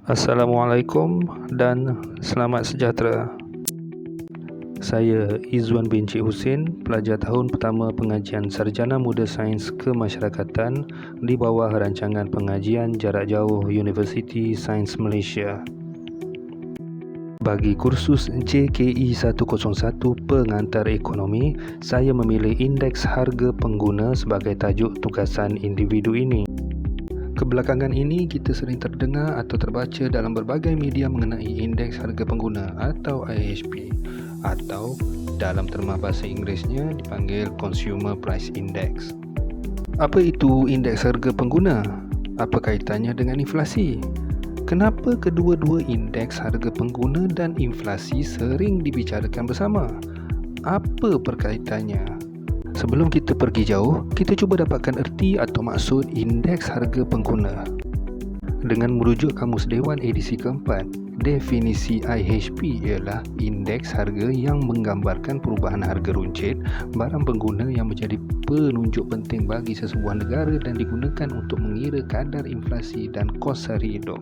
Assalamualaikum dan selamat sejahtera. Saya Izzuan bin Cik Husin, pelajar tahun pertama pengajian Sarjana Muda Sains Kemasyarakatan di bawah rancangan pengajian jarak jauh Universiti Sains Malaysia. Bagi kursus JKE 101 Pengantar Ekonomi, saya memilih Indeks Harga Pengguna sebagai tajuk tugasan individu ini. Kebelakangan ini, kita sering terdengar atau terbaca dalam berbagai media mengenai Indeks Harga Pengguna atau IHP, atau dalam terma bahasa Inggerisnya dipanggil Consumer Price Index. Apa itu Indeks Harga Pengguna? Apa kaitannya dengan inflasi? Kenapa kedua-dua Indeks Harga Pengguna dan inflasi sering dibicarakan bersama? Apa perkaitannya? Sebelum kita pergi jauh, kita cuba dapatkan erti atau maksud Indeks Harga Pengguna. Dengan merujuk Kamus Dewan edisi keempat, definisi IHP ialah indeks harga yang menggambarkan perubahan harga runcit barang pengguna yang menjadi penunjuk penting bagi sesebuah negara dan digunakan untuk mengira kadar inflasi dan kos sara hidup.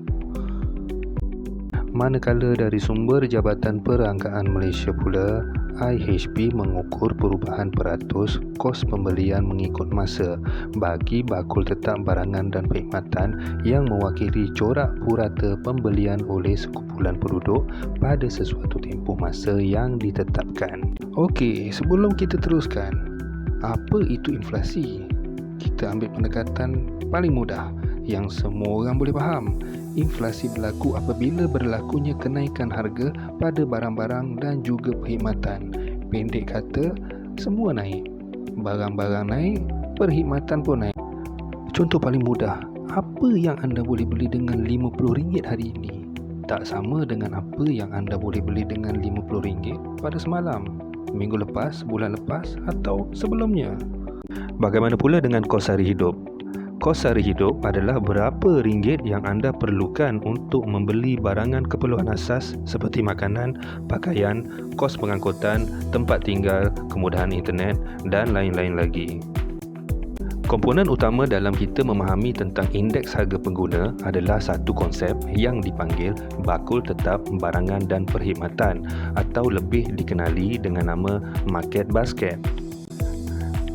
Manakala dari sumber Jabatan Perangkaan Malaysia pula, IHP mengukur perubahan peratus kos pembelian mengikut masa bagi bakul tetap barangan dan perkhidmatan yang mewakili corak purata pembelian oleh sekumpulan penduduk pada sesuatu tempoh masa yang ditetapkan. Okey, sebelum kita teruskan, apa itu inflasi? Kita ambil pendekatan paling mudah yang semua orang boleh faham. Inflasi berlaku apabila berlakunya kenaikan harga pada barang-barang dan juga perkhidmatan. Pendek kata, semua naik. Barang-barang naik, perkhidmatan pun naik. Contoh paling mudah, apa yang anda boleh beli dengan RM50 hari ini tak sama dengan apa yang anda boleh beli dengan RM50 pada semalam, minggu lepas, bulan lepas atau sebelumnya. Bagaimana pula dengan kos sara hidup? Kos sara hidup adalah berapa ringgit yang anda perlukan untuk membeli barangan keperluan asas seperti makanan, pakaian, kos pengangkutan, tempat tinggal, kemudahan internet dan lain-lain lagi. Komponen utama dalam kita memahami tentang indeks harga pengguna adalah satu konsep yang dipanggil bakul tetap barangan dan perkhidmatan atau lebih dikenali dengan nama market basket.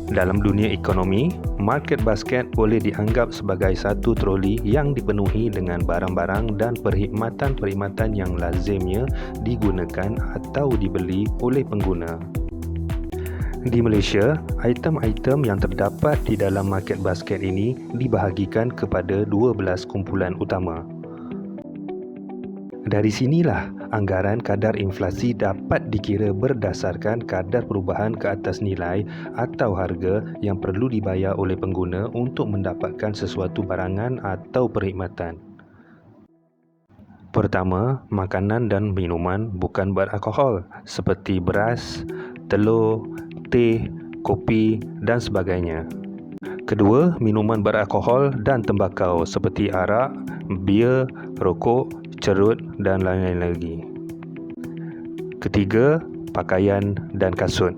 Dalam dunia ekonomi, market basket boleh dianggap sebagai satu troli yang dipenuhi dengan barang-barang dan perkhidmatan-perkhidmatan yang lazimnya digunakan atau dibeli oleh pengguna. Di Malaysia, item-item yang terdapat di dalam market basket ini dibahagikan kepada 12 kumpulan utama. Dari sinilah anggaran kadar inflasi dapat dikira berdasarkan kadar perubahan ke atas nilai atau harga yang perlu dibayar oleh pengguna untuk mendapatkan sesuatu barangan atau perkhidmatan. Pertama, makanan dan minuman bukan beralkohol seperti beras, telur, teh, kopi dan sebagainya. Kedua, minuman beralkohol dan tembakau seperti arak, bir, rokok, cerut dan lain-lain lagi. Ketiga, pakaian dan kasut.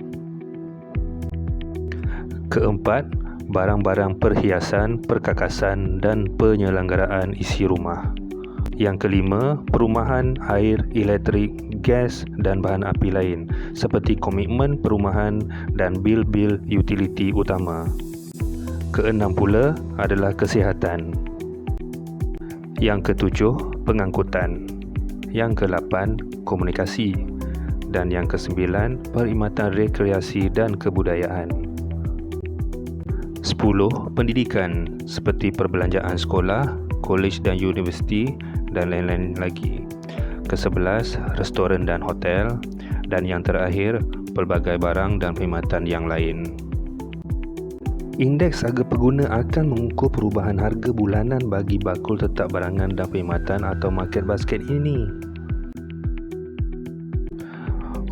Keempat, barang-barang perhiasan, perkakasan dan penyelenggaraan isi rumah. Yang kelima, perumahan, air, elektrik, gas dan bahan api lain seperti komitmen perumahan dan bil-bil utiliti utama. Keenam pula adalah kesihatan. Yang ketujuh, pengangkutan. Yang ke-8, komunikasi. Dan yang ke-9, perkhidmatan rekreasi dan kebudayaan. 10, pendidikan seperti perbelanjaan sekolah, kolej dan universiti dan lain-lain lagi. Ke-11, restoran dan hotel. Dan yang terakhir, pelbagai barang dan perkhidmatan yang lain. Indeks harga pengguna akan mengukur perubahan harga bulanan bagi bakul tetap barangan dan perkhidmatan atau market basket ini.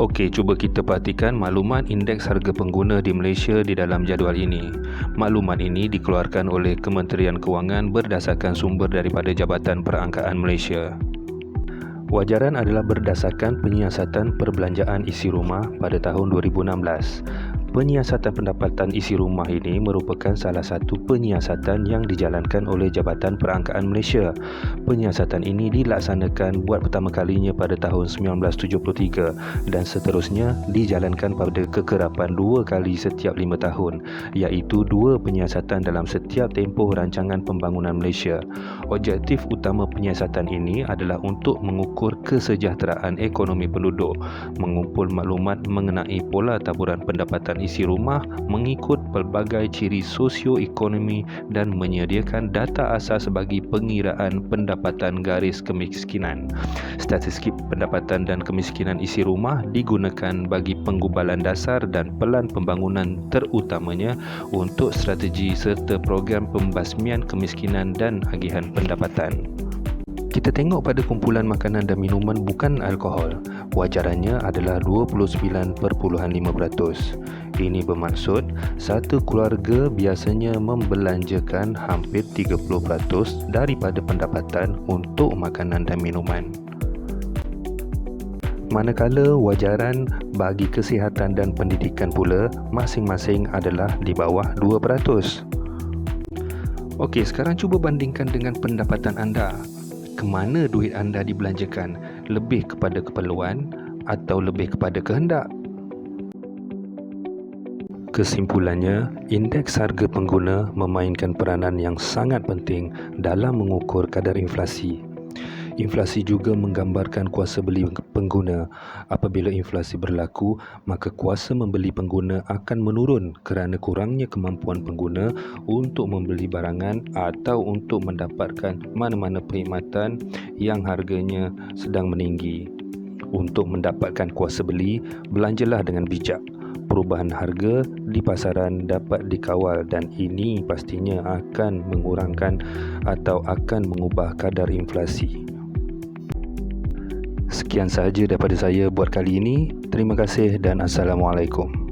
Okey, cuba kita perhatikan maklumat indeks harga pengguna di Malaysia di dalam jadual ini. Maklumat ini dikeluarkan oleh Kementerian Kewangan berdasarkan sumber daripada Jabatan Perangkaan Malaysia. Wajaran adalah berdasarkan penyiasatan perbelanjaan isi rumah pada tahun 2016. Penyiasatan pendapatan isi rumah ini merupakan salah satu penyiasatan yang dijalankan oleh Jabatan Perangkaan Malaysia. Penyiasatan ini dilaksanakan buat pertama kalinya pada tahun 1973 dan seterusnya dijalankan pada kekerapan 2 kali setiap 5 tahun, iaitu 2 penyiasatan dalam setiap tempoh rancangan pembangunan Malaysia. Objektif utama penyiasatan ini adalah untuk mengukur kesejahteraan ekonomi penduduk, mengumpul maklumat mengenai pola taburan pendapatan isi rumah mengikut pelbagai ciri sosioekonomi dan menyediakan data asas bagi pengiraan pendapatan garis kemiskinan. Statistik pendapatan dan kemiskinan isi rumah digunakan bagi penggubalan dasar dan pelan pembangunan, terutamanya untuk strategi serta program pembasmian kemiskinan dan agihan pendapatan. Kita tengok pada kumpulan makanan dan minuman bukan alkohol, wajarannya adalah 29.5%. Ini bermaksud satu keluarga biasanya membelanjakan hampir 30% daripada pendapatan untuk makanan dan minuman. Manakala wajaran bagi kesihatan dan pendidikan pula masing-masing adalah di bawah 2%. Okey, sekarang cuba bandingkan dengan pendapatan anda. Kemana duit anda dibelanjakan? Lebih kepada keperluan atau lebih kepada kehendak? Kesimpulannya, indeks harga pengguna memainkan peranan yang sangat penting dalam mengukur kadar inflasi. Inflasi juga menggambarkan kuasa beli pengguna. Apabila inflasi berlaku, maka kuasa membeli pengguna akan menurun kerana kurangnya kemampuan pengguna untuk membeli barangan atau untuk mendapatkan mana-mana perkhidmatan yang harganya sedang meninggi. Untuk mendapatkan kuasa beli, belanjalah dengan bijak. Perubahan harga di pasaran dapat dikawal dan ini pastinya akan mengurangkan atau akan mengubah kadar inflasi. Sekian sahaja daripada saya buat kali ini. Terima kasih dan Assalamualaikum.